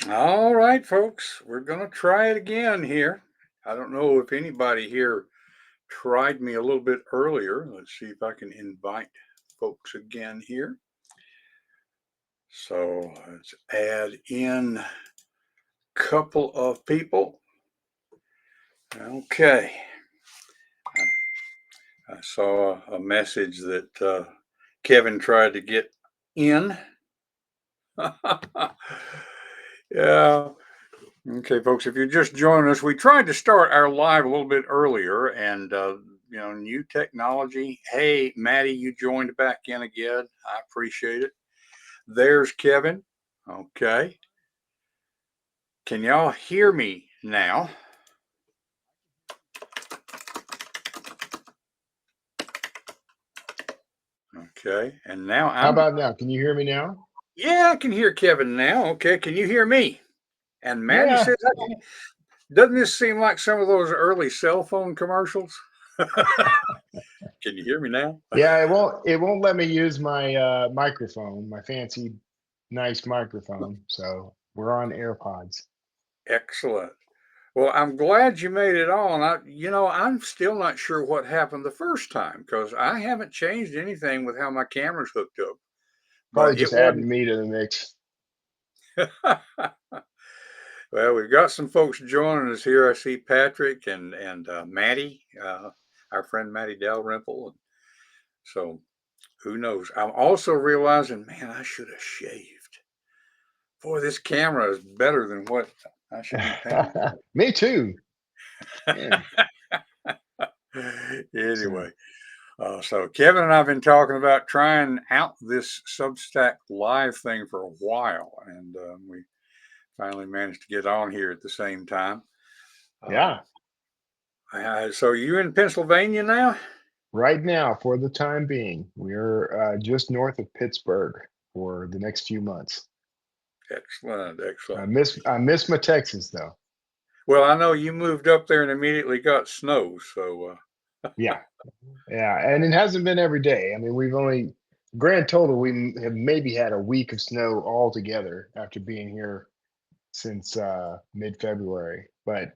All right, folks, we're going to try it again here. I don't know if anybody here tried me a little bit earlier. Let's see if I can invite folks again here. So let's add in a couple of people. Okay. I saw a message that Kevin tried to get in. Yeah. Okay, folks, if you're just joining us, we tried to start our live a little bit earlier and, new technology. Hey, Maddie, you joined back in again. I appreciate it. There's Kevin. Okay. Can y'all hear me now? Okay. And now How about now? Can you hear me now? yeah, I can hear Kevin now. Okay. Can you hear me? And Maddie Yeah. says, doesn't this seem like some of those early cell phone commercials? Can you hear me now? Yeah, it won't let me use my microphone, my fancy nice microphone. So we're on AirPods. Excellent. Well, I'm glad you made it on. I'm still not sure what happened the first time because I haven't changed anything with how my camera's hooked up. Probably But just it adding wasn't. me to the mix. Well, we've got some folks joining us here. I see Patrick and Maddie, our friend Maddie Dalrymple. So who knows? I'm also realizing, man, I should have shaved. Boy, this camera is better than what I should be paying Me too. for. Man. So Anyway. So Kevin and I have been talking about trying out this Substack live thing for a while, and we finally managed to get on here at the same time. yeah, So you in Pennsylvania now? right now, for the time being, we're just north of Pittsburgh for the next few months. Excellent, I excellent. miss I miss my Texas though. Well, I know you moved up there and immediately got snow, so Yeah, yeah, and it hasn't been every day. I mean, we've only grand total have maybe had a week of snow altogether after being here since mid-February. But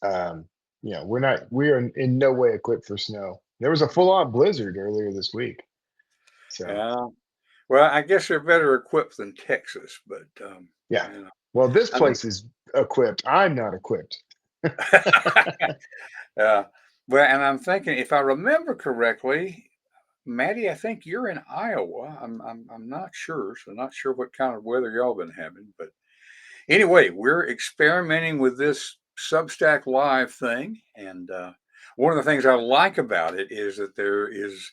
um, we are in no way equipped for snow. There was a full-on blizzard earlier this week. So yeah. Well, I guess they're better equipped than Texas, but yeah. you know, Well, this I know. place is equipped. I'm not equipped. Yeah. Well, and I'm thinking, if I remember correctly, Maddie, I think you're in Iowa. I'm not sure, so not sure what kind of weather y'all been having. But anyway, we're experimenting with this Substack Live thing, and one of the things I like about it is that there is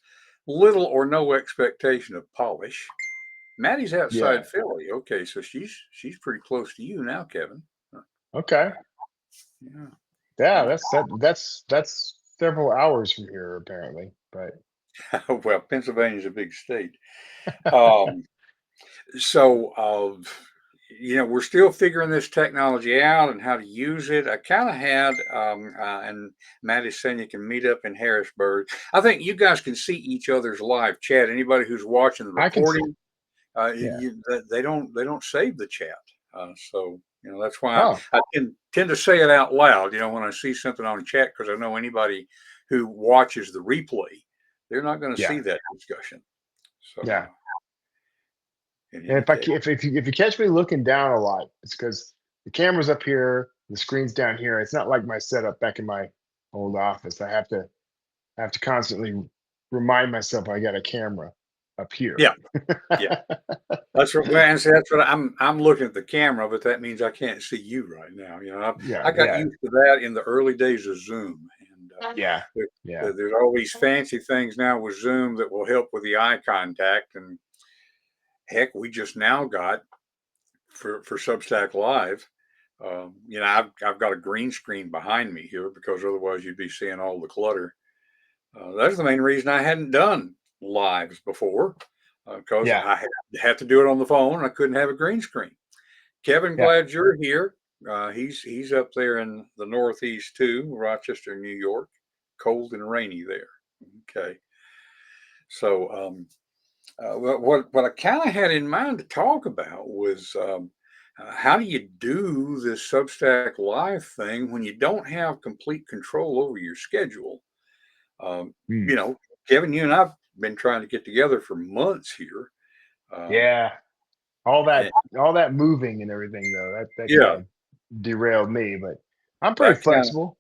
little or no expectation of polish. Maddie's Yeah. outside Philly. Okay, so she's pretty close to you now, Kevin. Okay. Yeah. Yeah, that's several hours from here apparently. But Well, Pennsylvania's a big state. Um, so we're still figuring this technology out and how to use it. I kind of had, and Matt is saying you can meet up in Harrisburg. I think you guys can see each other's live chat. Anybody who's watching the I can see. recording, Yeah. they don't save the chat. So that's why Oh, I tend to say it out loud. When I see something on chat because I know anybody who watches the replay, they're not going to yeah. see that discussion. So Yeah. in And any if I case. ca- if you catch me looking down a lot, it's because the camera's up here, the screen's down here. It's not like my setup back in my old office. I have to constantly remind myself I got a camera up here. Yeah, yeah. That's what, well, and see, that's what I'm looking at the camera, but that means I can't see you right now. Yeah, I got yeah, used to that in the early days of Zoom, and yeah, there, yeah, there's all these fancy things now with Zoom that will help with the eye contact. And heck, we just now got for Substack Live. I've got a green screen behind me here because otherwise you'd be seeing all the clutter. That's the main reason I hadn't done lives before because yeah, I had to do it on the phone. I couldn't have a green screen. Kevin, yeah, glad you're here. He's up there in the Northeast too, Rochester, New York. Cold and rainy there. Okay, so what I kind of had in mind to talk about was how do you do this Substack Live thing when you don't have complete control over your schedule? Hmm. You know, Kevin, you and I've been trying to get together for months here. Um, Yeah, all and that moving and everything though, that kind yeah, of derailed me, but I'm pretty that kind of flexible.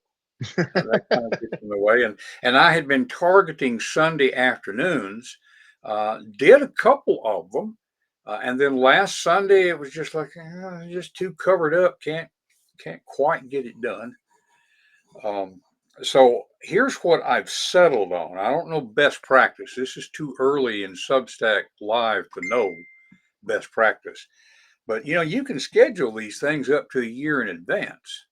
gets in the way. And I had been targeting Sunday afternoons, did a couple of them, and then last Sunday it was just like just too covered up. Can't quite get it done. Um, so here's what I've settled on. I don't know best practice. This is too early in Substack Live to know best practice. But you can schedule these things up to a year in advance.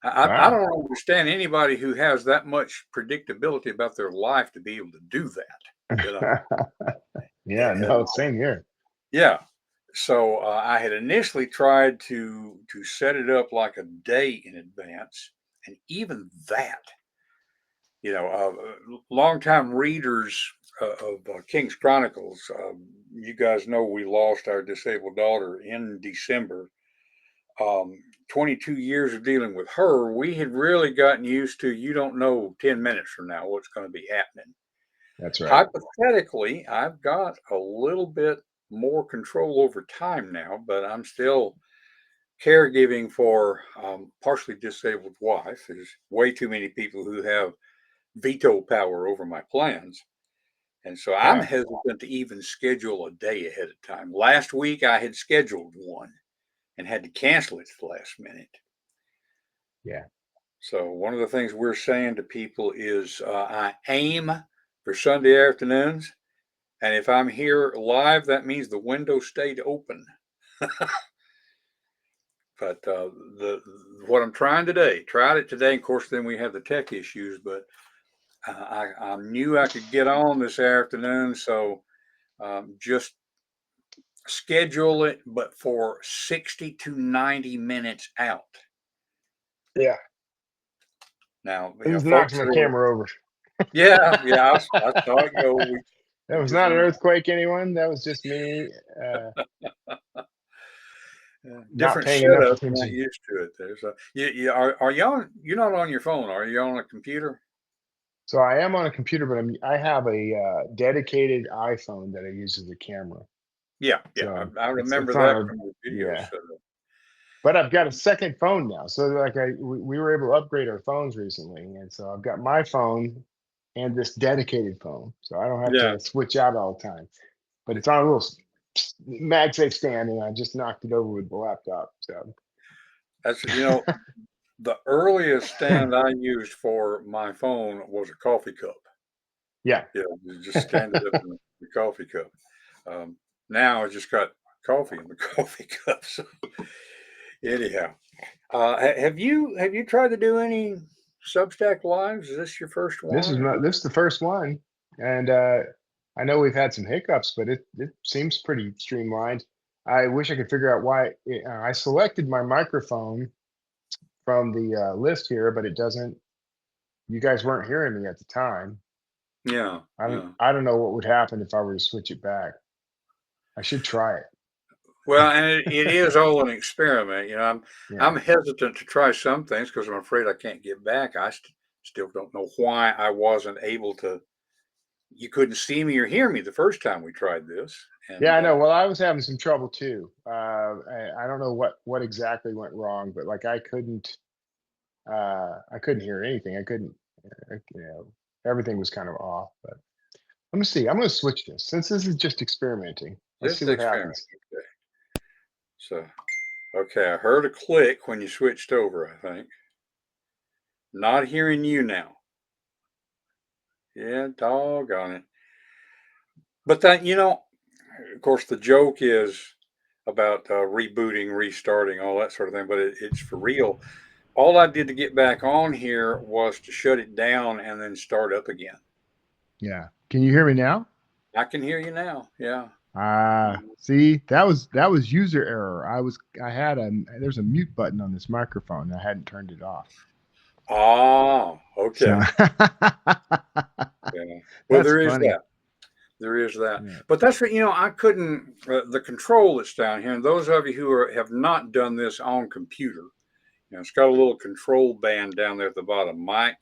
I Wow. don't understand anybody who has that much predictability about their life to be able to do that. You know, Yeah, no, and same here. yeah. So I had initially tried to set it up like a day in advance, and even that, longtime readers of King's Chronicles, you guys know we lost our disabled daughter in December. 22 years of dealing with her, we had really gotten used to you don't know 10 minutes from now what's going to be happening. That's right. Hypothetically, I've got a little bit more control over time now, but I'm still caregiving for partially disabled wife. There's way too many people who have veto power over my plans. And so I'm Yeah, hesitant to even schedule a day ahead of time. Last week I had scheduled one and had to cancel it at the last minute. yeah. So one of the things we're saying to people is I aim for Sunday afternoons, and if I'm here live, that means the window stayed open. But the what I'm trying today, tried it today. Of course, then we have the tech issues, but I knew I could get on this afternoon, so just schedule it, but for 60 to 90 minutes out. Yeah. Now, I just knocked folks my that are, camera over. yeah, I saw it go. That We was just not an want earthquake, anyone. That was just me not different paying enough setup. Not attention. used to it. There's a are you on? You're not on your phone, are you on a computer? So I am on a computer, but I have a dedicated iPhone that I use as a camera. Yeah, yeah. So I remember it's on that a, from the video yeah. setup. But I've got a second phone now. So like we were able to upgrade our phones recently, and so I've got my phone and this dedicated phone, so I don't have Yeah, to switch out all the time. But it's on a little MagSafe stand, and I just knocked it over with the laptop. So that's the earliest stand I used for my phone was a coffee cup. yeah, Yeah, you just stand it up in the coffee cup. Um, Now I just got coffee in the coffee cup. So anyhow, have you tried to do any Substack lives? Is this your first this is one? not this is the first one, and I know we've had some hiccups, but it seems pretty streamlined. I wish I could figure out why I selected my microphone from the list here, but it doesn't. You guys weren't hearing me at the time. Yeah, yeah. I don't know what would happen if I were to switch it back. I should try Well, and it is all an experiment. I'm Yeah. hesitant to try some things because I'm afraid I can't get back. Still don't know why I wasn't able to. You couldn't see me or hear me the first time we tried this, Yeah, and I know. Well, I was having some trouble too. I don't know what exactly went wrong, but like I couldn't hear anything. I couldn't everything was kind of off. But let me see. I'm going to switch this since this is just experimenting. Let's see just what experiment. happens. Okay. So, okay, I heard a click when you switched over. I think not hearing you now. Yeah, doggone it. But of course, the joke is about rebooting, restarting, all that sort of thing. But it's for real. All I did to get back on here was to shut it down and then start up again. Yeah. Can you hear me now? I can hear you now. Yeah. Ah, see, that was user error. I had a there's a mute button on this microphone. I hadn't turned it off. Ah, So okay. Yeah. Well, that's there is funny. that. There is that. Yeah. But that's what, I couldn't, the control that's down here, and those of you who have not done this on computer, it's got a little control band down there at the bottom: mic,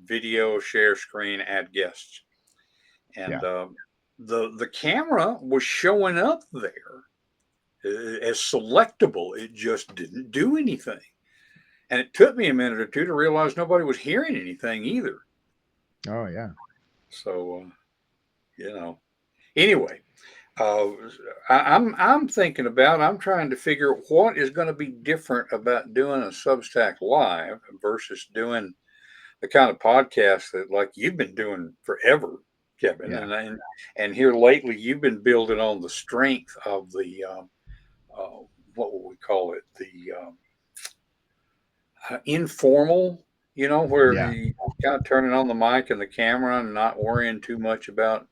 video, share screen, add guests. And Yeah. the camera was showing up there as selectable. It just didn't do anything. And it took me a minute or two to realize nobody was hearing anything either. Oh yeah. So, anyway, uh, I'm thinking about. I'm trying to figure what is going to be different about doing a Substack live versus doing the kind of podcast that like you've been doing forever, Kevin, Yeah. and here lately you've been building on the strength of the what would we call it, the informal, where Yeah. you kind of turning on the mic and the camera and not worrying too much about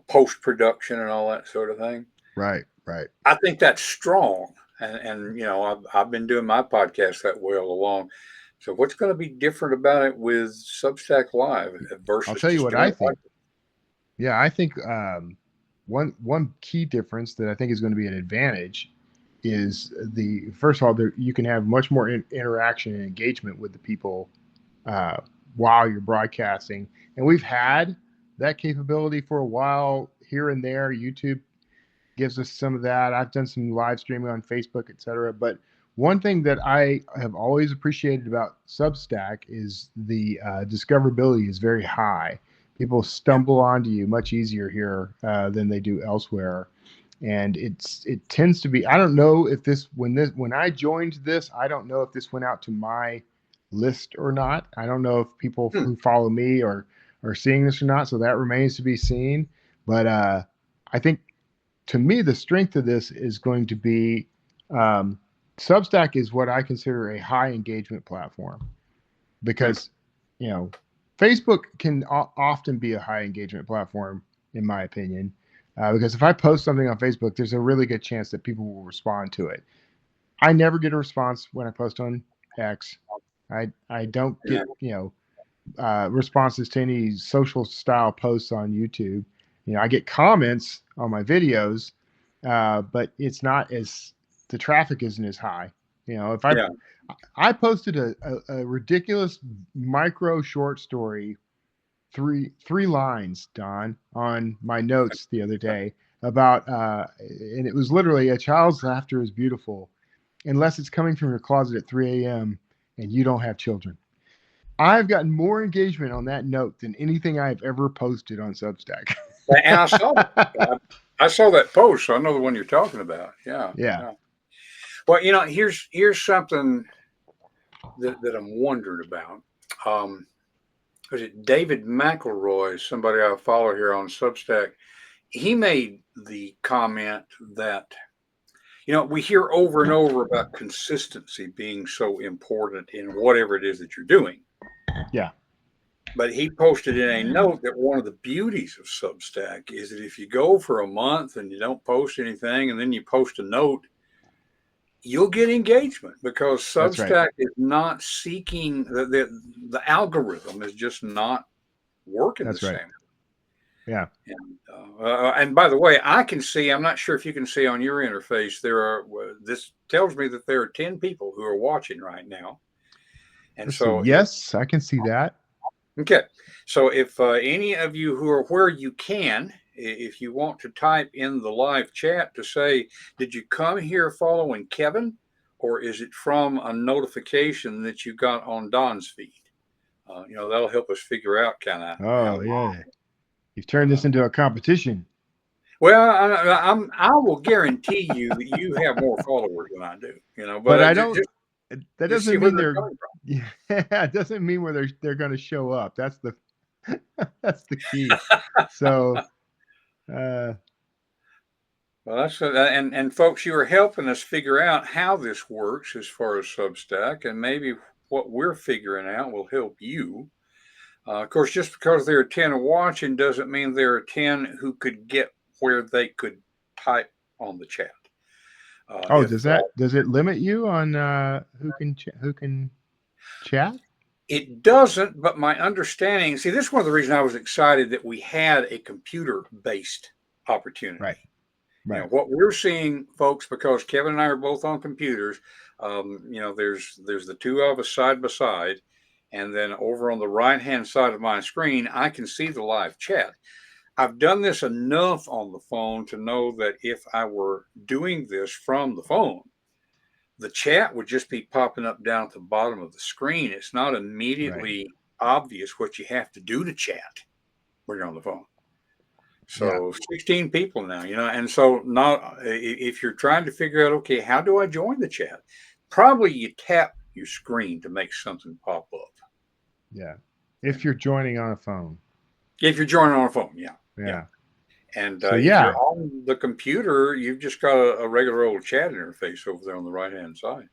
post production and all that sort of thing. Right. Right. I think that's strong, and I've been doing my podcast that way all along. So what's going to be different about it with Substack Live I'll versus tell you just what doing I it like? think. Yeah, I think one key difference that I think is going to be an advantage is the first of all, you can have much more interaction and engagement with the people uh, while you're broadcasting, and we've had that capability for a while here and there. YouTube gives us some of that. I've done some live streaming on Facebook, etc. But one thing that I have always appreciated about Substack is the discoverability is very high. People Yeah, stumble onto you much easier here than they do elsewhere, and it tends to be. I don't know if when I joined this, I don't know if this went out to my list or not. I don't know if people hmm, who follow me are seeing this or not. So that remains to be seen. But I think to me, the strength of this is going to be um, Substack is what I consider a high engagement platform hmm, because, you know, Facebook can often be a high engagement platform, in my opinion, because if I post something on Facebook, there's a really good chance that people will respond to it. I never get a response when I post on X. I don't yeah, get, responses to any social style posts on YouTube. I get comments on my videos, but it's not as the traffic isn't as high. If yeah, I posted a ridiculous micro short story, three lines, Don, on my notes the other day about, and it was literally a child's laughter is beautiful unless it's coming from your closet at 3 a.m. and you don't have children. I've gotten more engagement on that note than anything I've ever posted on Substack. and I saw that. I saw that post, so I know the one you're talking about. Yeah, Yeah. yeah. Well, here's something that I'm wondering about. Um, was it David McElroy, somebody I follow here on Substack? He made the comment that we hear over and over about consistency being so important in whatever it is that you're doing. Yeah. But he posted in a note that one of the beauties of Substack is that if you go for a month and you don't post anything and then you post a note, you'll get engagement because That's right. Substack is not seeking the algorithm is just not working the That's right. same. Yeah. And by the way, I can see. I'm not sure if you can see on your interface. This tells me that there are 10 people who are watching right now, and Let's see. so Yes, I can see that. okay. So if any of you who are where you can, if you want to type in the live chat to say, did you come here following Kevin, or is it from a notification that you got on Don's feed? That'll help us figure out kind of Oh, how. yeah. You've turned this Uh, into a competition. well, I will guarantee you that you have more followers than I do. But But I don't that just see doesn't where mean they're they're coming from. yeah, it doesn't mean where they're going to show up. That's the that's the key. So, uh Well, and folks, you are helping us figure out how this works as far as Substack, and maybe what we're figuring out will help you. Of course, just because there are 10 watching doesn't mean there are 10 who could get where they could type on the chat. oh, If does it limit you on who can chat? It doesn't, but my understanding, see, this is one of the reasons I was excited that we had a computer-based Right. opportunity. You know, Right. what we're seeing, folks, because Kevin and I are both on computers, there's the two of us side by side, and then over on the right-hand side of my screen, I can see the live chat. I've done this enough on the phone to know that if I were doing this from the phone, the chat would just be popping up down at the bottom of the screen. It's not Right. immediately obvious what you have to do to chat when you're on the phone. Yeah. So 16 people now, and so not if you're trying to figure out, okay, how do I join the chat? Probably you tap your screen to make something pop up. Yeah. If you're joining on a phone. If you're joining on a phone, yeah. Yeah. And So if you're yeah. on the computer, you've just got a regular old chat interface over there on the right hand side.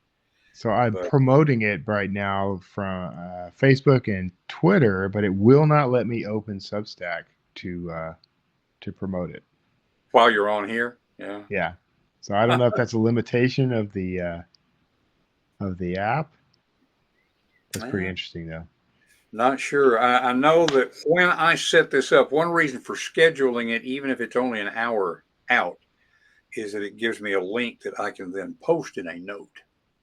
So I'm But promoting it right now from Facebook and Twitter, but it will not let me open Substack to promote it. while you're on here, yeah. Yeah. So I don't know if that's a limitation of the app. That's pretty interesting though. Not sure. I know that when I set this up, one reason for scheduling it, even if it's only an hour out, is that it gives me a link that I can then post in a note.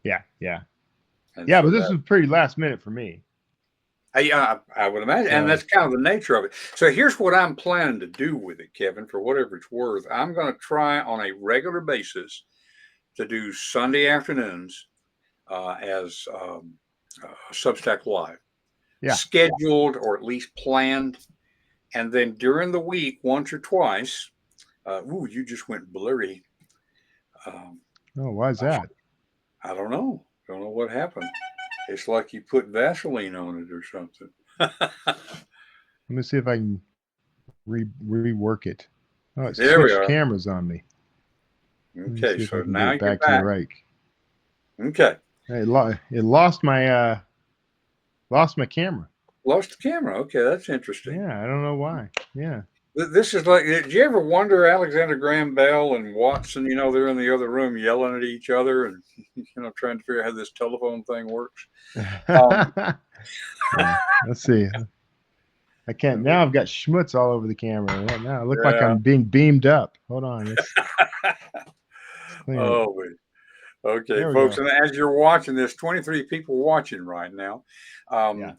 Yeah. Yeah. And Yeah. so But this that was pretty last minute for me. I would imagine, and So that's kind of the nature of it. So here's what I'm planning to do with it, Kevin, for whatever it's worth. I'm going to try on a regular basis to do Sunday afternoons as Substack Live, yeah. scheduled or at least planned, and then during the week, once or twice. You just went blurry. Um, Oh, why is that? I don't know. Don't know what happened. It's like you put Vaseline on it or something. Let me see if I can rework it. Oh, it There we switched are. cameras on me. Let me Okay, see if I so can get now it you're back to the back. right. Okay, It lost my camera. lost the camera. Okay, that's interesting. Yeah, I don't know why. Yeah. This is like, did you ever wonder Alexander Graham Bell and Watson? They're in the other room yelling at each other and trying to figure out how this telephone thing works. Um, Yeah. Let's see. I can't now. I've got schmutz all over the camera. Now I look like yeah. I'm being beamed up. Hold on. Let's clean it. Oh, okay, There we folks. go. And as you're watching this, 23 people watching right now. Yeah. Um,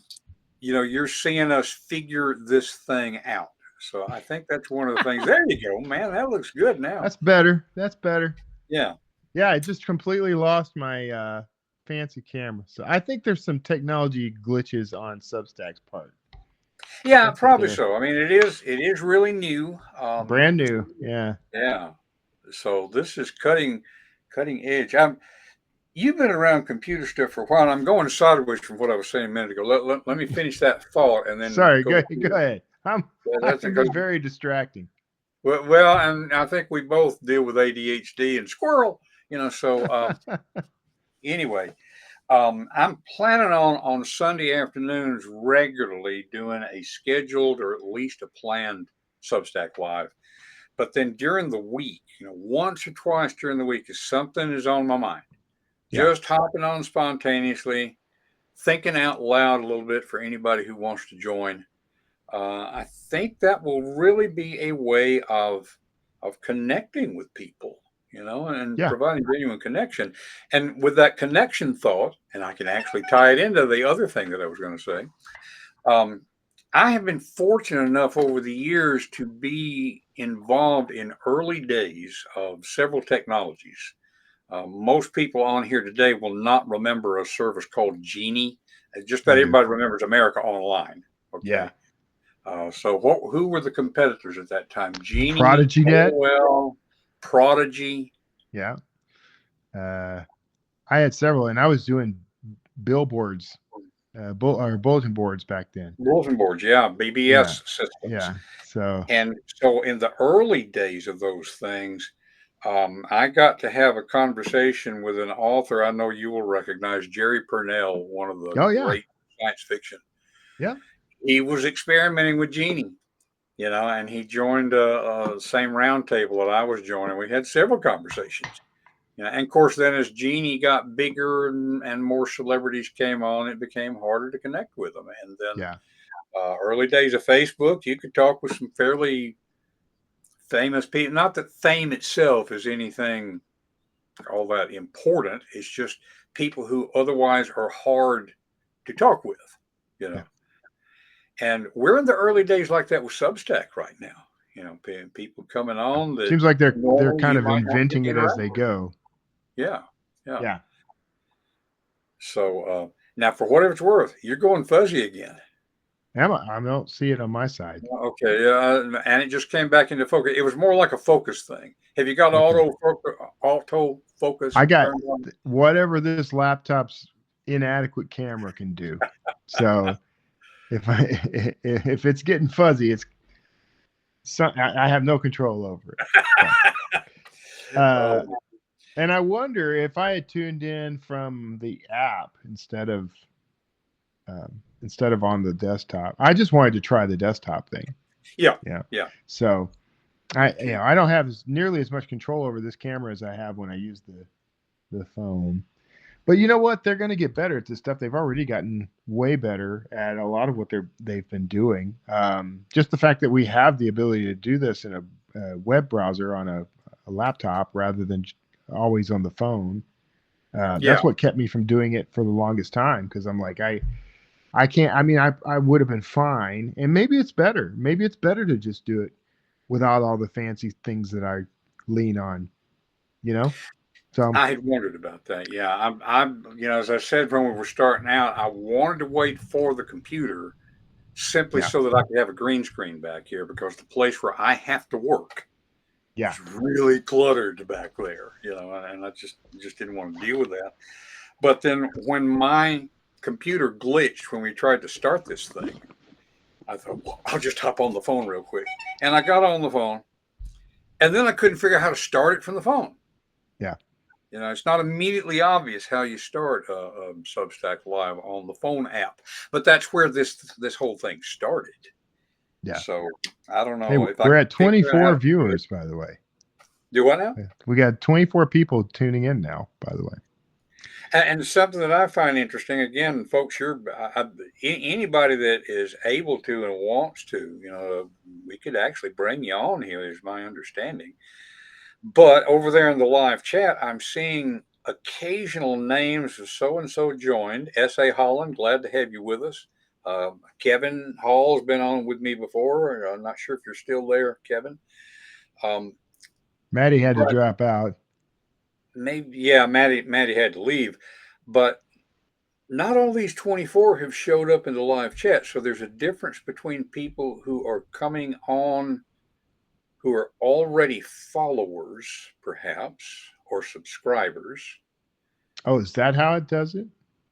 you're seeing us figure this thing out. So I think that's one of the things. There you go, man. That looks good now. That's better. That's better. Yeah. Yeah, I just completely lost my fancy camera. So I think there's some technology glitches on Substack's part. I Yeah, think that probably they're so. I mean, it is really new. brand new. Yeah. Yeah. So this is cutting edge. You've been around computer stuff for a while. And I'm going sideways from what I was saying a minute ago. Let me finish that thought and then Sorry, go. go ahead. I That's can be because very distracting. well, and I think we both deal with ADHD and squirrel. So anyway, I'm planning on Sunday afternoons regularly doing a scheduled or at least a planned Substack live. But then during the week, once or twice during the week, if something is on my mind, Yeah. just hopping on spontaneously, thinking out loud a little bit for anybody who wants to join. I think that will really be a way of connecting with people, and Yeah. providing genuine connection. And with that connection thought, and I can actually tie it into the other thing that I was going to say. Um, I have been fortunate enough over the years to be involved in early days of several technologies. Most people on here today will not remember a service called Genie. Just about Mhm. everybody remembers America Online. Yeah. Okay. So who were the competitors at that time? Genie, Prodigy Net. AOL, Prodigy. Yeah. Uh, I had several, and I was doing billboards, or bulletin boards back then. Bulletin boards, yeah, Yeah. BBS systems. Yeah. So And so in the early days of those things, I got to have a conversation with an author I know you will recognize, Jerry Purnell, one of the oh yeah. great science fiction. Yeah. He was experimenting with Genie, and he joined the same round table that I was joining. We had several conversations. Yeah, and of course, then as Genie got bigger and more celebrities came on, it became harder to connect with them. And then Yeah. early days of Facebook, you could talk with some fairly famous people. Not that fame itself is anything all that important. It's just people who otherwise are hard to talk with, you Yeah. know. And we're in the early days like that with Substack right now. People coming on that Seems like they're normally kind you of might not get inventing to it as interact they with. go. Yeah, yeah. Yeah. So now, for whatever it's worth, you're going fuzzy again. I don't see it on my side. Okay, and it just came back into focus. It was more like a focus thing. Have you got Okay. auto focus I got turned on? whatever this laptop's inadequate camera can do. So if I if it's getting fuzzy, I have no control over it. So, uh, Oh, and I wonder if I had tuned in from the app instead of on the desktop. I just wanted to try the desktop thing. yeah, Yeah. yeah. So I don't have nearly as much control over this camera as I have when I use the phone. But you know what? They're going to get better at this stuff. They've already gotten way better at a lot of what they've been doing. Just the fact that we have the ability to do this in a web browser on a laptop rather than always on the phone. Yeah. That's what kept me from doing it for the longest time because I'm like I can't. I mean, I would have been fine, and maybe it's better. Maybe it's better to just do it without all the fancy things that I lean on. You know. So I had wondered about that. Yeah, as I said when we were starting out, I wanted to wait for the computer simply yeah, so that I could have a green screen back here because the place where I have to work yeah, is really cluttered back there, and I just didn't want to deal with that. But then when my computer glitched when we tried to start this thing, I thought, well, I'll just hop on the phone real quick. And I got on the phone, and then I couldn't figure out how to start it from the phone. yeah, It's not immediately obvious how you start a Substack Live on the phone app, but that's where this whole thing started. yeah. So I don't Hey, know if I we're could at figure out how 24 to do it. viewers, by the way. Do what now? Yeah. We got 24 people tuning in now, by the way. And something that I find interesting, again, folks, anybody that is able to and wants to, we could actually bring you on here, is my understanding. But over there in the live chat, I'm seeing occasional names of so and so joined. S.A. Holland, glad to have you with us. Kevin Hall's been on with me before. I'm not sure if you're still there, Kevin. Um, Maddie had to but drop out. maybe, yeah, Maddie had to leave. But not all these 24 have showed up in the live chat. So there's a difference between people who are coming on who are already followers, perhaps, or subscribers. Oh, is that how it does it?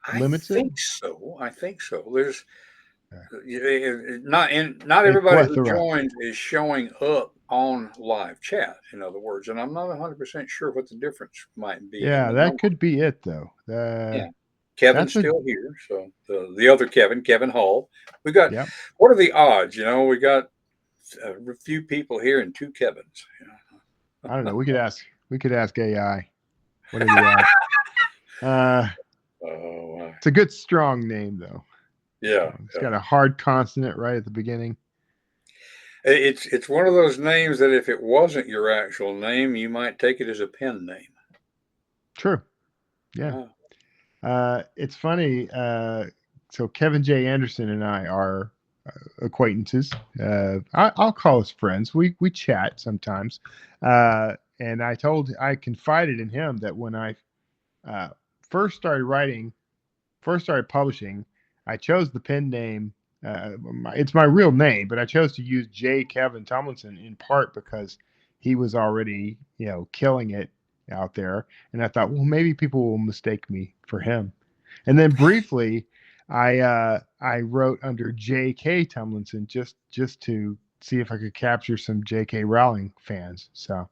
I Limits it? think so. I think so. There's Yeah. not A everybody who plethora. joins is showing up on live chat. In other words, and I'm not 100% sure what the difference might be in Yeah, the that number. could be it, though. Yeah, Kevin's That's a, still here, so the other Kevin Hall. We got yep. what are the odds? We got a few people here and two Kevins. I don't know. We could ask AI. What are the odds? Uh, Oh, it's a good strong name though. yeah, It's yeah. got a hard consonant right at the beginning. It's one of those names that if it wasn't your actual name, you might take it as a pen name. True. Yeah. Yeah. It's funny. So Kevin J. Anderson and I are acquaintances. I'll call us friends. We chat sometimes. And I confided in him that when I uh, first started first started publishing, I chose the pen name. It's my real name, but I chose to use J. Kevin Tomlinson in part because he was already, killing it out there. And I thought, well, maybe people will mistake me for him. And then briefly, I wrote under J.K. Tomlinson just to see if I could capture some J.K. Rowling fans. So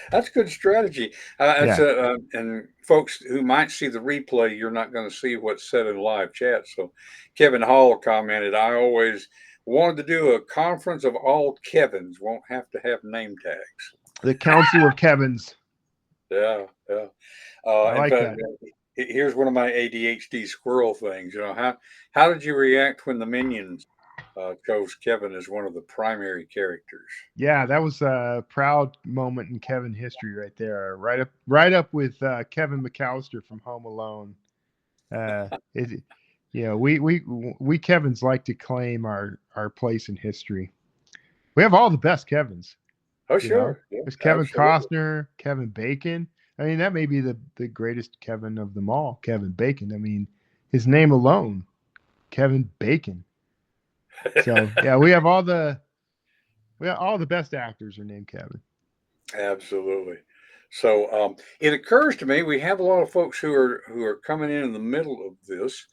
That's good strategy. yeah, And folks who might see the replay, you're not going to see what's said in live chat. So Kevin Hall commented, I always wanted to do a conference of all Kevins, won't have to have name tags. the Council of Kevins. Yeah, yeah. I In like fact, that. here's one of my ADHD squirrel things. You know, how did you react when the Minions chose Kevin as one of the primary characters? Yeah, that was a proud moment in Kevin history right there. Right up with Kevin McAllister from Home Alone. It, we Kevins like to claim our place in history. We have all the best Kevins. Oh, You know, sure. Yeah, there's Kevin absolutely. Costner, Kevin Bacon. I mean, that may be the greatest Kevin of them all, Kevin Bacon. I mean, his name alone, Kevin Bacon. So yeah, we have all the best actors are named Kevin. Absolutely. So it occurs to me we have a lot of folks who are coming in the middle of this.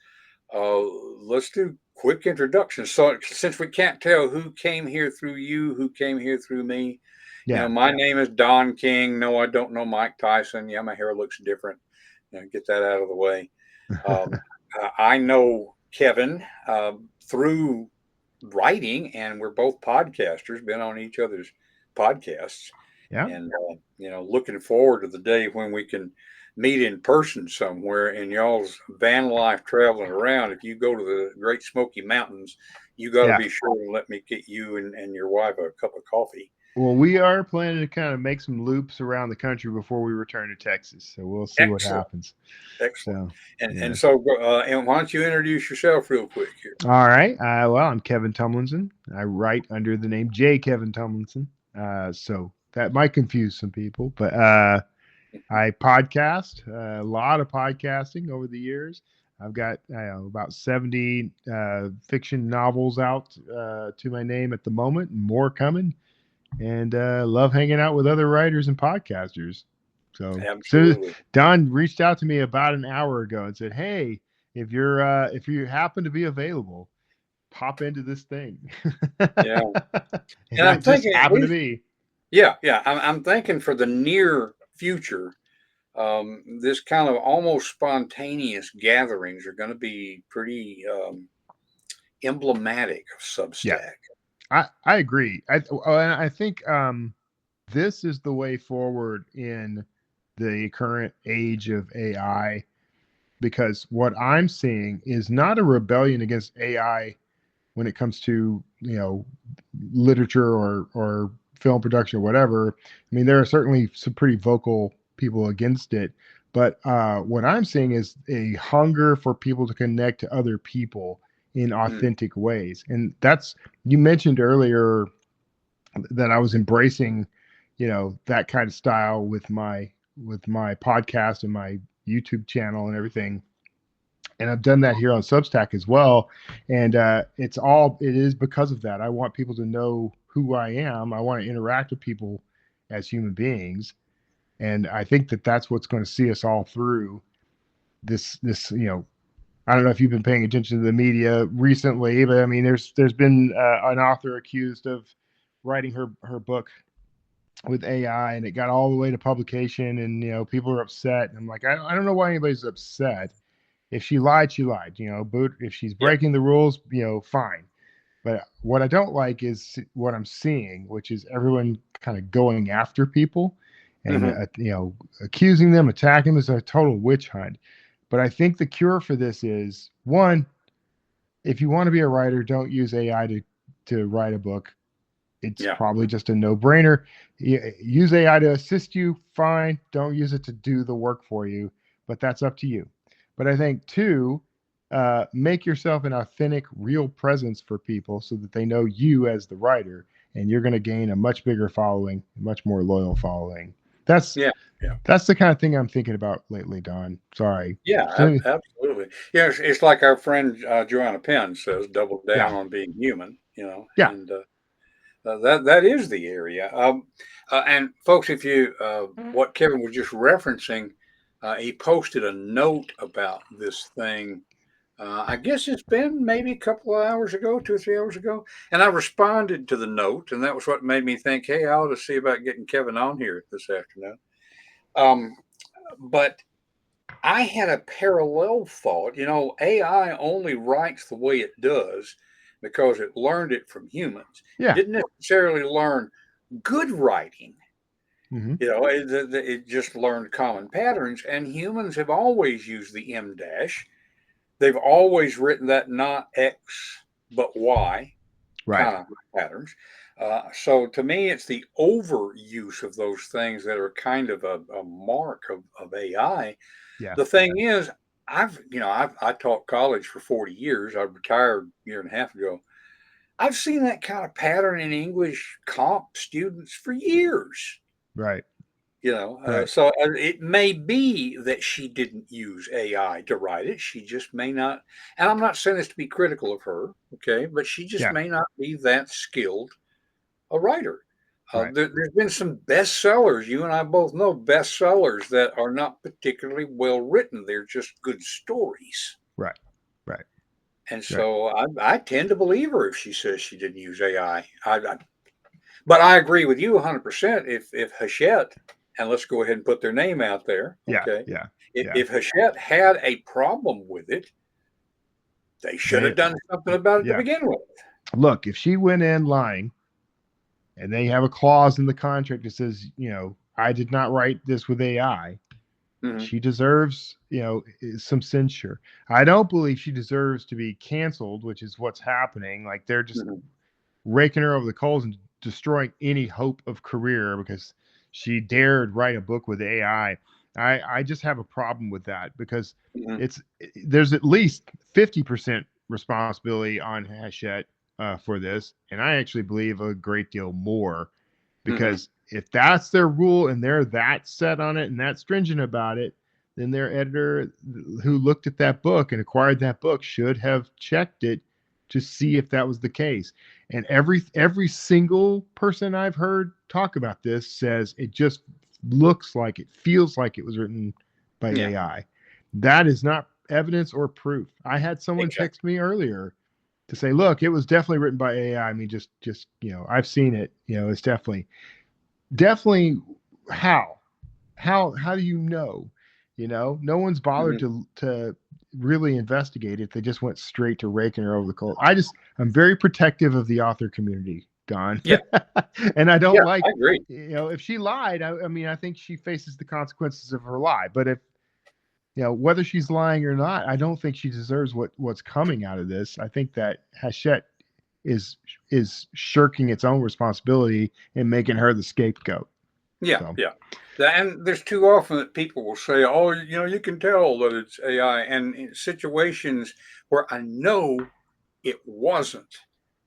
Uh, let's do quick introductions. So since we can't tell who came here through you, who came here through me, Yeah, my name is Donn King. No, I don't know Mike Tyson. Yeah, my hair looks different. Get that out of the way. Um, I know Kevin through writing, and we're both podcasters, been on each other's podcasts, yeah, and looking forward to the day when we can meet in person somewhere in y'all's van life traveling around. If you go to the Great Smoky Mountains, you got to yeah. be sure to let me get you and your wife a cup of coffee. Well, we are planning to kind of make some loops around the country before we return to Texas. So we'll see what Excellent, happens. excellent. So And yeah. so, and why don't you introduce yourself real quick here? All right. Well, I'm Kevin Tumlinson. I write under the name J. Kevin Tumlinson. So that might confuse some people, but I podcast a lot of podcasting over the years. I've got about 70 fiction novels out to my name at the moment, and more coming. And love hanging out with other writers and podcasters. So Absolutely. Don reached out to me about an hour ago and said, "Hey, if you happen to be available, pop into this thing." Yeah. And And I I'm just thinking at happened to least, be. yeah, yeah. I'm thinking for the near future, this kind of almost spontaneous gatherings are going to be pretty emblematic of Yeah, Substack. I agree. And I think this is the way forward in the current age of AI, because what I'm seeing is not a rebellion against AI when it comes to literature or film production or whatever. I mean, there are certainly some pretty vocal people against it, but what I'm seeing is a hunger for people to connect to other people in Mm, authentic ways. And that's, you mentioned earlier that I was embracing, that kind of style with my podcast and my YouTube channel and everything. And I've done that here on Substack as well. And it is because of that. I want people to know who I am. I want to interact with people as human beings. And I think that that's what's going to see us all through this. I don't know if you've been paying attention to the media recently, but I mean, there's been an author accused of writing her book with AI, and it got all the way to publication, and people are upset. And I'm like, I don't know why anybody's upset. If she lied, she lied. But if she's yeah. breaking the rules, fine. But what I don't like is what I'm seeing, which is everyone kind of going after people and Hmm. accusing them, attacking them. Is a total witch hunt. But I think the cure for this is one: if you want to be a writer, don't use AI to write a book. It's Yeah. probably just a no-brainer. Use AI to assist you, fine. Don't use it to do the work for you, but that's up to you. But I think two, make yourself an authentic, real presence for people so that they know you as the writer, and you're going to gain a much bigger following, a much more loyal following. That's Yeah. Yeah. that's the kind of thing I'm thinking about lately, Don. Sorry. Yeah. Absolutely. Yeah. It's like our friend Joanna Penn says, double Yeah, down on being human, yeah, and that is the area. And folks, if you what Kevin was just referencing, he posted a note about this thing. I guess it's been maybe a couple of hours ago, 2 or 3 hours ago, and I responded to the note, and that was what made me think, hey, I ought to see about getting Kevin on here this afternoon. Um, but I had a parallel thought. AI only writes the way it does because it learned it from humans. It yeah, didn't necessarily learn good writing. Hmm. It just learned common patterns, and humans have always used the M dash. They've always written that not X but Y Right. kind of patterns. So to me, it's the overuse of those things that are kind of a mark of AI. Yeah. The thing is, I taught college for 40 years. I retired a year and a half ago. I've seen that kind of pattern in English comp students for years. Right. Right. So it may be that she didn't use AI to write it. She just may not, and I'm not saying this to be critical of her, okay, but she just Yeah. may not be that skilled a writer. Right. There's been some bestsellers. You and I both know bestsellers that are not particularly well written. They're just good stories. Right. Right. And Right. so I tend to believe her if she says she didn't use AI. But I agree with you 100%. If Hachette, and let's go ahead and put their name out there, Yeah. okay, Yeah. Yeah. if Hachette had a problem with it, they should They. have done something about it to Yeah. begin with. Look, if she went in lying, and they have a clause in the contract that says, I did not write this with AI, Hmm. she deserves, some censure. I don't believe she deserves to be canceled, which is what's happening. Like they're just Hmm. raking her over the coals and destroying any hope of career because she dared write a book with AI. I just have a problem with that because Hmm. it's there's at least 50% responsibility on Hachette for this, and I actually believe a great deal more Hmm. because if that's their rule and they're that set on it and that stringent about it, then their editor who looked at that book and acquired that book should have checked it to see if that was the case. And every single person I've heard talk about this says it just looks like it feels like it was written by Yeah, AI. That is not evidence or proof. I had someone exactly. text me earlier to say, look, it was definitely written by AI. I mean, just I've seen it. It's definitely how how do you know? No one's bothered Hmm. to really investigate it. They just went straight to raking her over the coals. I'm very protective of the author community, Don, Yeah, and I don't yeah, I like agree. if she lied. I mean, I think she faces the consequences of her lie. But if whether she's lying or not, I don't think she deserves what's coming out of this. I think that Hachette is is shirking its own responsibility and making her the scapegoat. Yeah, So yeah. And there's too often that people will say, "Oh, you can tell that it's AI," and in situations where I know it wasn't,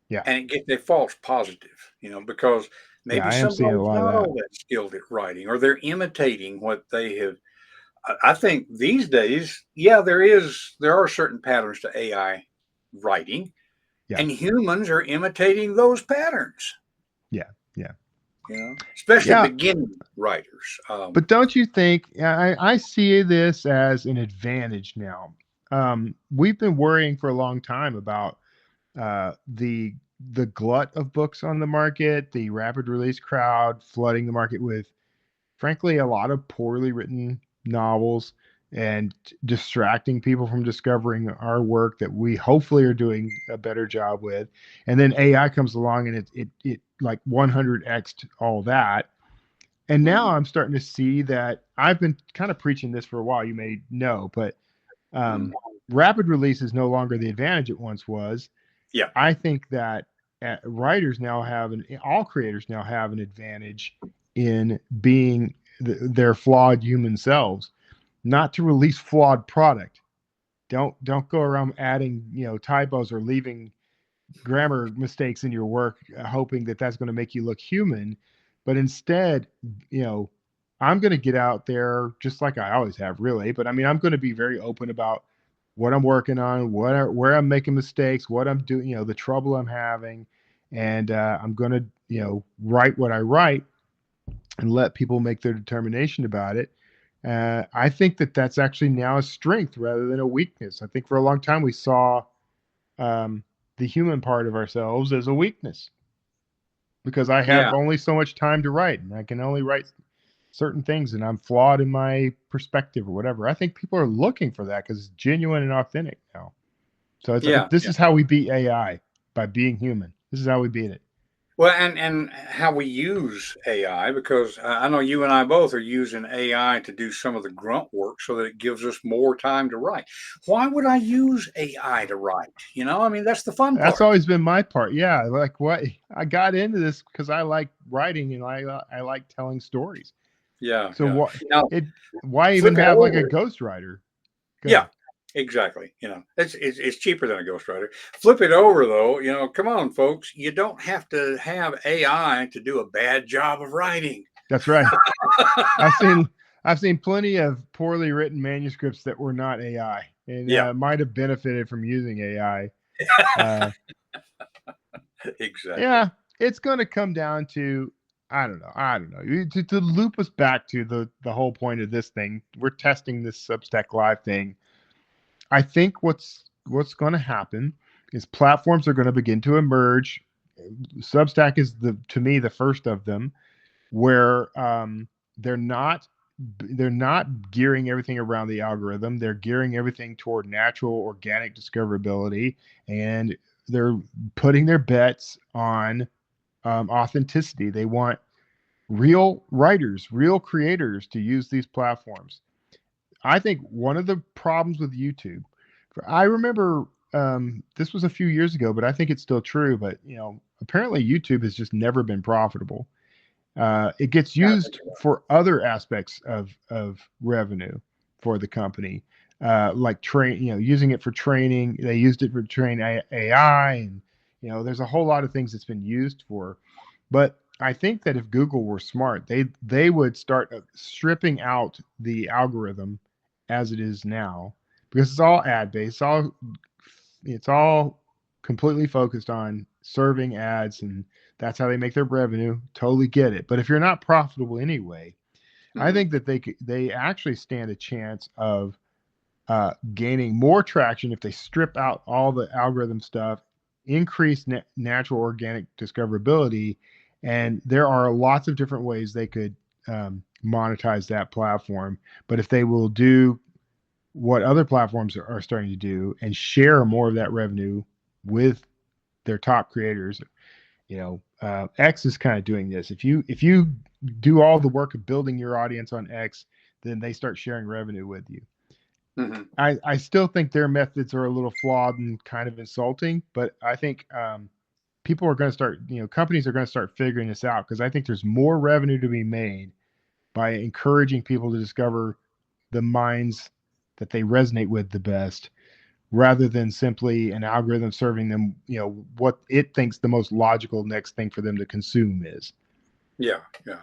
yeah, and it gets a false positive, because yeah, maybe I am seeing a somebody's lot of not that. all that skilled at writing, or they're imitating what they have. I think these days, yeah, there are certain patterns to AI writing, Yeah, and humans are imitating those patterns. yeah, yeah, Especially yeah. beginning writers. But don't you think I see this as an advantage now? We've been worrying for a long time about the glut of books on the market, the rapid release crowd flooding the market with, frankly, a lot of poorly written novels and distracting people from discovering our work that we hopefully are doing a better job with. And then AI comes along and it like 100x'd all that. And now Mhm, I'm starting to see that I've been kind of preaching this for a while. You may know, but mhm. um, rapid release is no longer the advantage it once was. Yeah, I think that writers now have all creators now have an advantage in being their flawed human selves, not to release flawed product. Don't go around adding typos or leaving grammar mistakes in your work, hoping that that's going to make you look human. But instead, you know, I'm going to get out there just like I always have, really. But I mean, I'm going to be very open about what I'm working on, where I'm making mistakes, what I'm doing, the trouble I'm having, and I'm going to, write what I write and let people make their determination about it. I think that that's actually now a strength rather than a weakness. I think for a long time we saw um, the human part of ourselves as a weakness because I yeah, have only so much time to write and I can only write certain things and I'm flawed in my perspective or whatever. I think people are looking for that because it's genuine and authentic now. So yeah, this yeah. is how we beat AI by being human. This is how we beat it. Well, and how we use AI, because I know you and I both are using AI to do some of the grunt work so that it gives us more time to write. Why would I use AI to write? I mean, that's the fun That's part. always been my part. Yeah, like what I got into this because I like writing and I like telling stories. Yeah, So yeah. what Now, it why even flip it have like a over. ghostwriter? Go Yeah, ahead. exactly. It's cheaper than a ghostwriter. Flip it over though. Come on, folks. You don't have to have AI to do a bad job of writing. That's right. I've seen I've seen plenty of poorly written manuscripts that were not AI and Yeah, might have benefited from using AI. Uh, exactly. yeah, it's going to come down to I don't know. To loop us back to the whole point of this thing, we're testing this Substack Live thing. I think what's going to happen is platforms are going to begin to emerge. Substack is the to me the first of them where they're not they're not gearing everything around the algorithm. They're gearing everything toward natural organic discoverability, and they're putting their bets on authenticity. They want real writers, real creators to use these platforms. I think one of the problems with YouTube, I remember this was a few years ago, but I think it's still true. But apparently YouTube has just never been profitable. It gets Yeah, used for other aspects of revenue for the company, like using it for training. They used it for train AI, and there's a whole lot of things it's been used for. But I think that if Google were smart, they would start stripping out the algorithm as it is now because it's all ad based. It's all completely focused on serving ads, and that's how they make their revenue. Totally get it. But if you're not profitable anyway, I hmm think that they actually stand a chance of gaining more traction if they strip out all the algorithm stuff, increase natural organic discoverability, and there are lots of different ways they could monetize that platform. But if they will do what other platforms are starting to do and share more of that revenue with their top creators, X is kind of doing this. If you do all the work of building your audience on X, then they start sharing revenue with you. hmm I still think their methods are a little flawed and kind of insulting, but I think people are going to start, companies are going to start figuring this out because I think there's more revenue to be made by encouraging people to discover the minds that they resonate with the best rather than simply an algorithm serving them, what it thinks the most logical next thing for them to consume is. Yeah, yeah.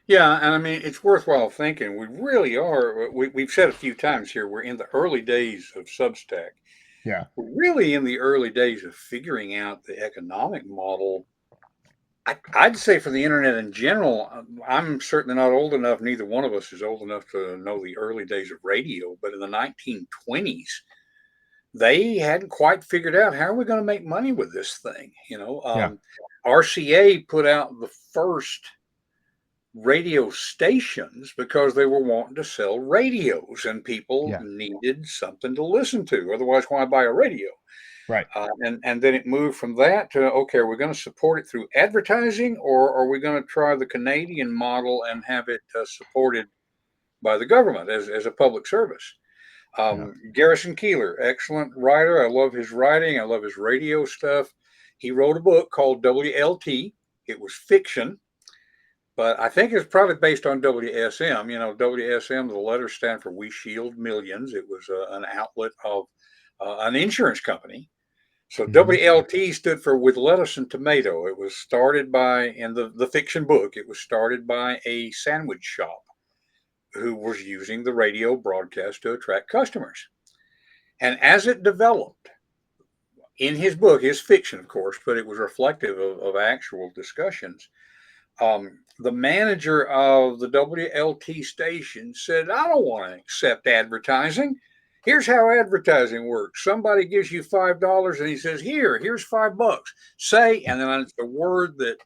Yeah, and I mean, it's worthwhile thinking. We really are. We've said a few times here, we're in the early days of Substack. Yeah. We're really in the early days of figuring out the economic model. I'd say for the internet in general, I'm certainly not old enough, neither one of us is old enough to know the early days of radio, but in the 1920s, they hadn't quite figured out how are we going to make money with this thing. Yeah. RCA put out the first radio stations because they were wanting to sell radios and people Yeah. needed something to listen to. Otherwise, why buy a radio? Right. And then it moved from that to okay, are we going to support it through advertising or are we going to try the Canadian model and have it supported by the government as a public service? Yeah. Garrison Keeler, excellent writer. I love his writing. I love his radio stuff. He wrote a book called WLT. It was fiction, but I think it's probably based on WSM. WSM, the letters stand for We Shield Millions. It was an outlet of an insurance company. So Hmm. WLT stood for With Lettuce and Tomato. It was started by, in the fiction book, it was started by a sandwich shop who was using the radio broadcast to attract customers. And as it developed, in his book, his fiction, of course, but it was reflective of actual discussions. The manager of the WLT station said, I don't want to accept advertising. Here's how advertising works. Somebody gives you $5 and he says, here's $5. Say, and then it's a word that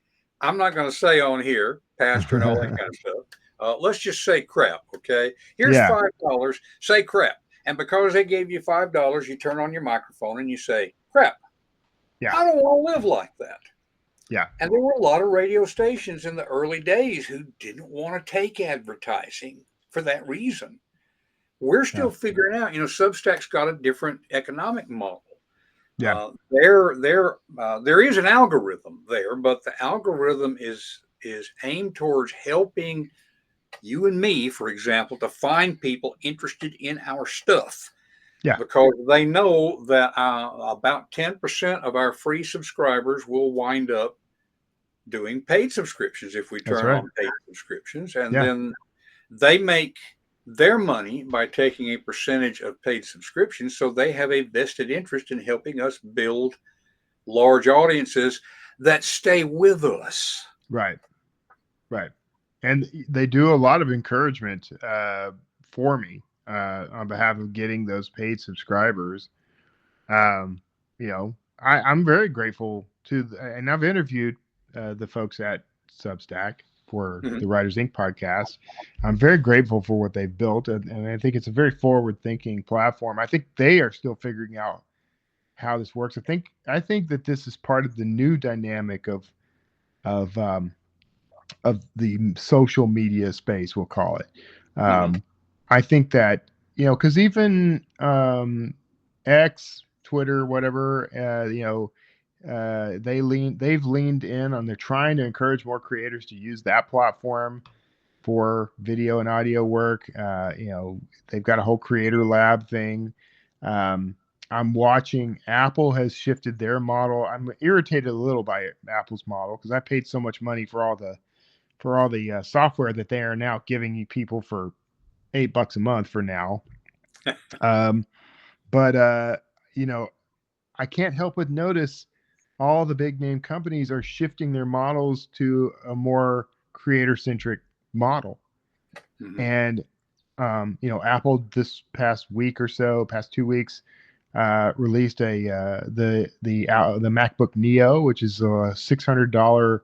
I'm not going to say on here, pastor and all that kind of stuff. Let's just say crap, okay? Here's Yeah. $5. Say crap. And because they gave you $5, you turn on your microphone and you say, crap. Yeah. I don't want to live like that. Yeah. And there were a lot of radio stations in the early days who didn't want to take advertising for that reason. We're Yeah. still figuring out, Substack's got a different economic model. Yeah. There is an algorithm there, but the algorithm is aimed towards helping you and me, for example, to find people interested in our stuff. Yeah. Because they know that about 10% of our free subscribers will wind up doing paid subscriptions if we That's turn right. on paid subscriptions. And Yeah. then they make their money by taking a percentage of paid subscriptions. So they have a vested interest in helping us build large audiences that stay with us. Right. Right. And they do a lot of encouragement for me on behalf of getting those paid subscribers. Um, I'm very grateful to, and I've interviewed the folks at Substack for Mhm. the Writers Inc. podcast. I'm very grateful for what they've built, and I think it's a very forward-thinking platform. I think they are still figuring out how this works. I think that this is part of the new dynamic of um, of the social media space, we'll call it. Mhm. I think that, because even X, Twitter, whatever, they've leaned in on, they're trying to encourage more creators to use that platform for video and audio work. They've got a whole creator lab thing. Um, I'm watching Apple has shifted their model. I'm irritated a little by Apple's model because I paid so much money for all the software that they are now giving you people for $8 a month for now. Um, but I can't help but notice all the big name companies are shifting their models to a more creator centric model. Mhm. And Apple this past week or so, past 2 weeks, released the MacBook Neo, which is a $600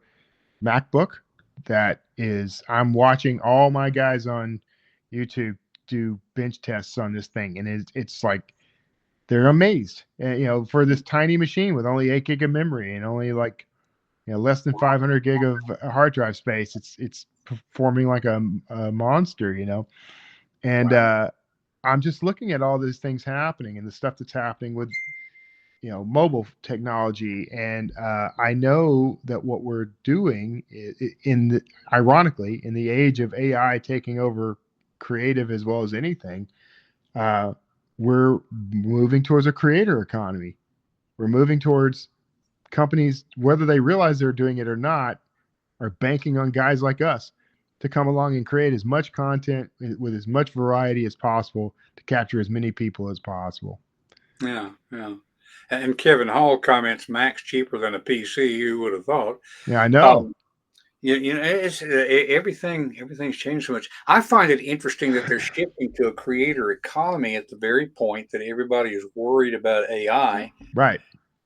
MacBook that is, I'm watching all my guys on YouTube do bench tests on this thing, and it's like they're amazed, for this tiny machine with only 8 gig of memory and only like less than 500 gig of hard drive space. It's performing like a monster, and Wow. I'm just looking at all these things happening and the stuff that's happening with mobile technology, and I know that what we're doing ironically, in the age of AI taking over creative as well as anything, uh, we're moving towards a creator economy. We're moving towards companies, whether they realize they're doing it or not, are banking on guys like us to come along and create as much content with as much variety as possible to capture as many people as possible. Yeah, yeah. And Kevin Hall comments, Mac's cheaper than a PC. Who would have thought? Yeah, I know. Um, it's everything's changed so much. I find it interesting that they're shifting to a creator economy at the very point that everybody is worried about AI Right.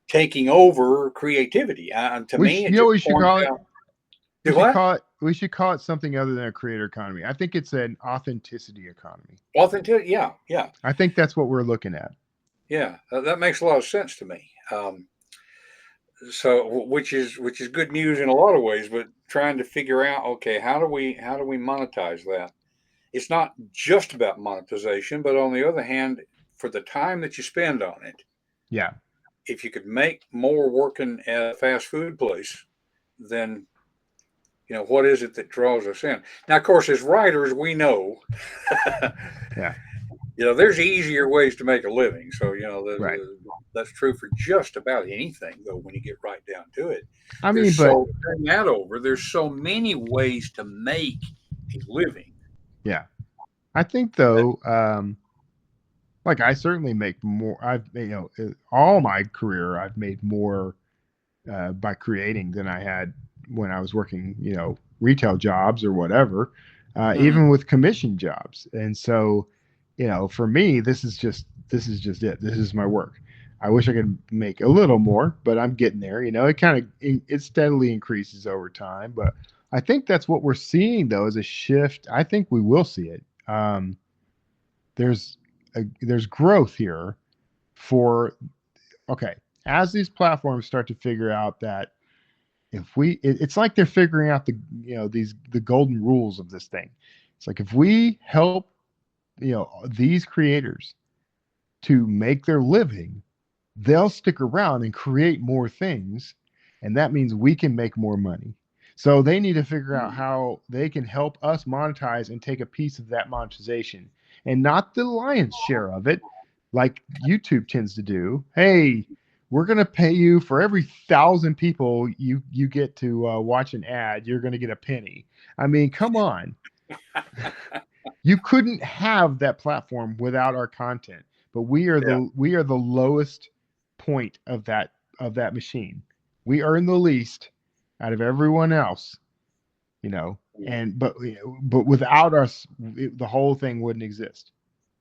taking over creativity. To me, it You know just what we should points call it? out. Do what? We should call it something other than a creator economy. I think it's an authenticity economy. Authenticity. Yeah, yeah, I think that's what we're looking at. yeah. That makes a lot of sense to me. So which is good news in a lot of ways, but trying to figure out, okay, how do we monetize that? It's not just about monetization, but on the other hand, for the time that you spend on it, Yeah. if you could make more working at a fast food place, then what is it that draws us in? Now, of course, as writers, we know Yeah. there's easier ways to make a living. So Right. that's true for just about anything, though. When you get right down to it, I mean, there's but so turn that over. There's so many ways to make a living. yeah, I think though, like I certainly make more. All my career, I've made more by creating than I had when I was working, retail jobs or whatever, Mhm. even with commission jobs. And so, for me, this is it. This is my work. I wish I could make a little more, but I'm getting there. It steadily increases over time. But I think that's what we're seeing though, is a shift. I think we will see it. There's there's growth here for, okay, as these platforms start to figure out that it's like they're figuring out the golden rules of this thing. It's like if we help these creators to make their living, they'll stick around and create more things, and that means we can make more money. So they need to figure out how they can help us monetize and take a piece of that monetization, and not the lion's share of it, like YouTube tends to do. Hey, we're going to pay you for every 1,000 people you get to watch an ad. You're going to get a penny. I mean, come on. You couldn't have that platform without our content, but we are the lowest point of that machine. We earn the least out of everyone else, and but without us, the whole thing wouldn't exist.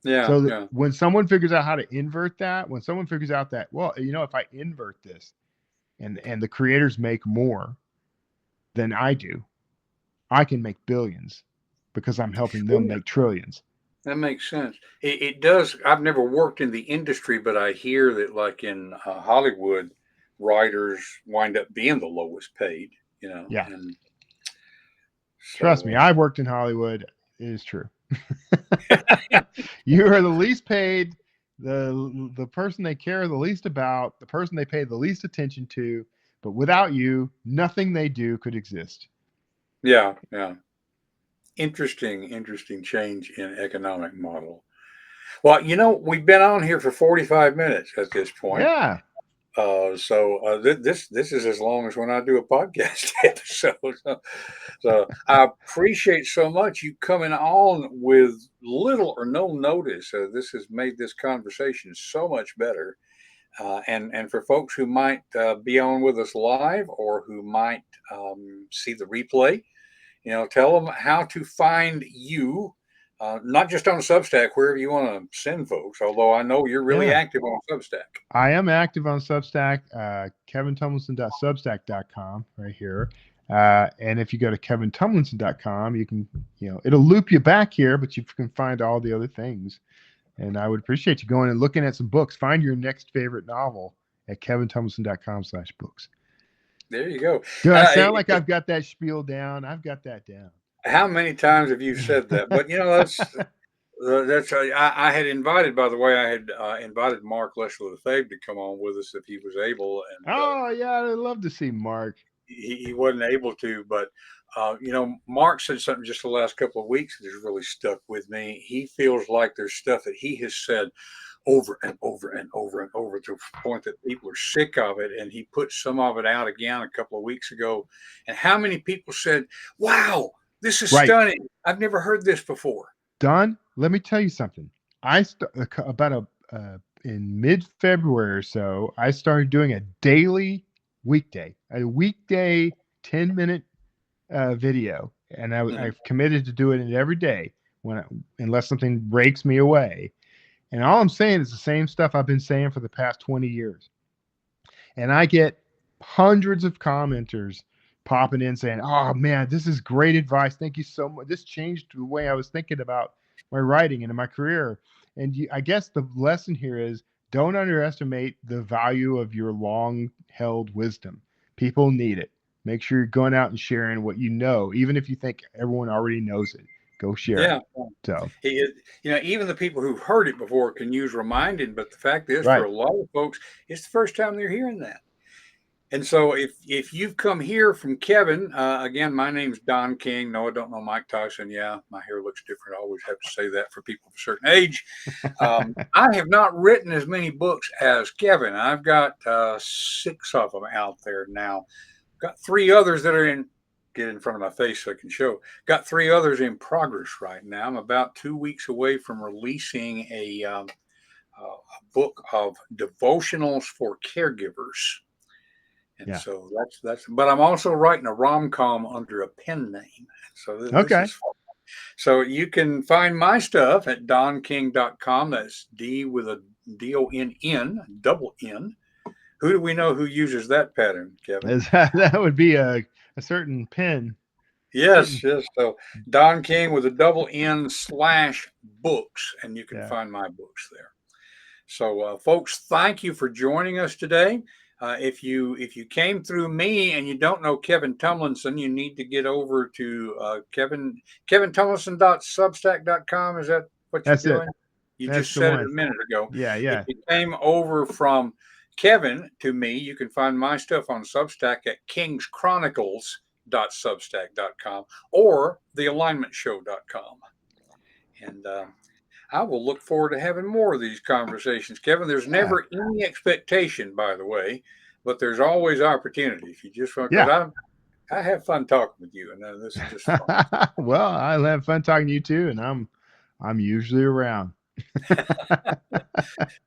Yeah, So yeah. when someone figures out how to invert that, when someone figures out that, well, if I invert this and the creators make more than I do, I can make billions because I'm helping them make trillions. That makes sense. It does. I've never worked in the industry, but I hear that, like in Hollywood, writers wind up being the lowest paid. Yeah. And Trust me, I've worked in Hollywood. It is true. You are the least paid, the person they care the least about, the person they pay the least attention to. But without you, nothing they do could exist. Yeah, yeah. Interesting change in economic model. Well, we've been on here for 45 minutes at this point. Yeah. This is as long as when I do a podcast episode. So I appreciate so much you coming on with little or no notice. This has made this conversation so much better. And for folks who might be on with us live or who might see the replay, tell them how to find you. Not just on Substack, wherever you want to send folks, although I know you're really active on Substack. I am active on Substack, kevintumlinson.substack.com right here. And if you go to kevintumlinson.com, you can, it'll loop you back here, but you can find all the other things. And I would appreciate you going and looking at some books. Find your next favorite novel at kevintumlinson.com/books. There you go. Do I sound like I've got that spiel down? I've got that down. How many times have you said that? But that's I had invited. By the way, I had invited Mark Leslie Lefebvre to come on with us if he was able. And yeah, I'd love to see Mark. He wasn't able to, but Mark said something just the last couple of weeks that has really stuck with me. He feels like there's stuff that he has said over and over and over and over to the point that people are sick of it. And he put some of it out again a couple of weeks ago. And how many people said, "Wow, this is stunning. I've never heard this before." Don, let me tell you something. In mid-February or so, I started doing a daily weekday 10-minute video, and I've committed to doing it every day unless something breaks me away. And all I'm saying is the same stuff I've been saying for the past 20 years. And I get hundreds of commenters popping in saying, "Oh man, this is great advice. Thank you so much. This changed the way I was thinking about my writing and in my career." And I guess the lesson here is don't underestimate the value of your long-held wisdom. People need it. Make sure you're going out and sharing what you know, even if you think everyone already knows it. Go share it. So, even the people who've heard it before can use reminding, but the fact is, for a lot of folks, it's the first time they're hearing that. And so if you've come here from Kevin, again, my name's Donn King. No, I don't know Mike Tyson. Yeah, my hair looks different. I always have to say that for people of a certain age. I have not written as many books as Kevin. I've got 6 of them out there now. Got 3 others that are get in front of my face so I can show. Got 3 others in progress right now. I'm about 2 weeks away from releasing a book of devotionals for caregivers. And so that's, but I'm also writing a rom-com under a pen name. So this is fun. So you can find my stuff at DonnKing.com. That's D with a D-O-N-N, double N. Who do we know who uses that pattern, Kevin? That would be a certain pen. Yes. So Donn King with a double N /books, and you can find my books there. So, folks, thank you for joining us today. If you came through me and you don't know Kevin Tumlinson, you need to get over to kevintumlinson.substack.com. Is that what you're That's it. doing? You That's just the said it one. a minute ago. Yeah, If yeah. you came over from Kevin to me, you can find my stuff on Substack at kingschronicles.substack.com or thealignmentshow.com. And I will look forward to having more of these conversations, Kevin. There's never any expectation, by the way, but there's always opportunity. If you just want, because I have fun talking with you, and this is just fun. Well, I'll have fun talking to you too, and I'm usually around.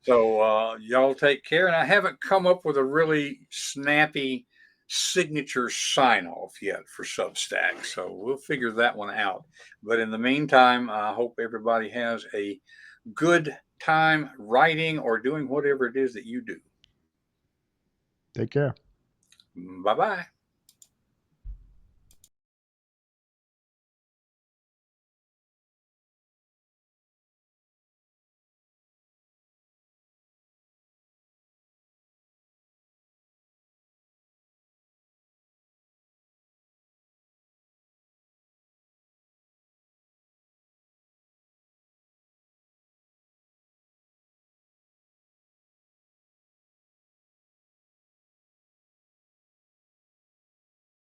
So y'all take care. And I haven't come up with a really snappy signature sign off yet for Substack, so we'll figure that one out. But in the meantime, I hope everybody has a good time writing or doing whatever it is that you do. Take care. Bye bye.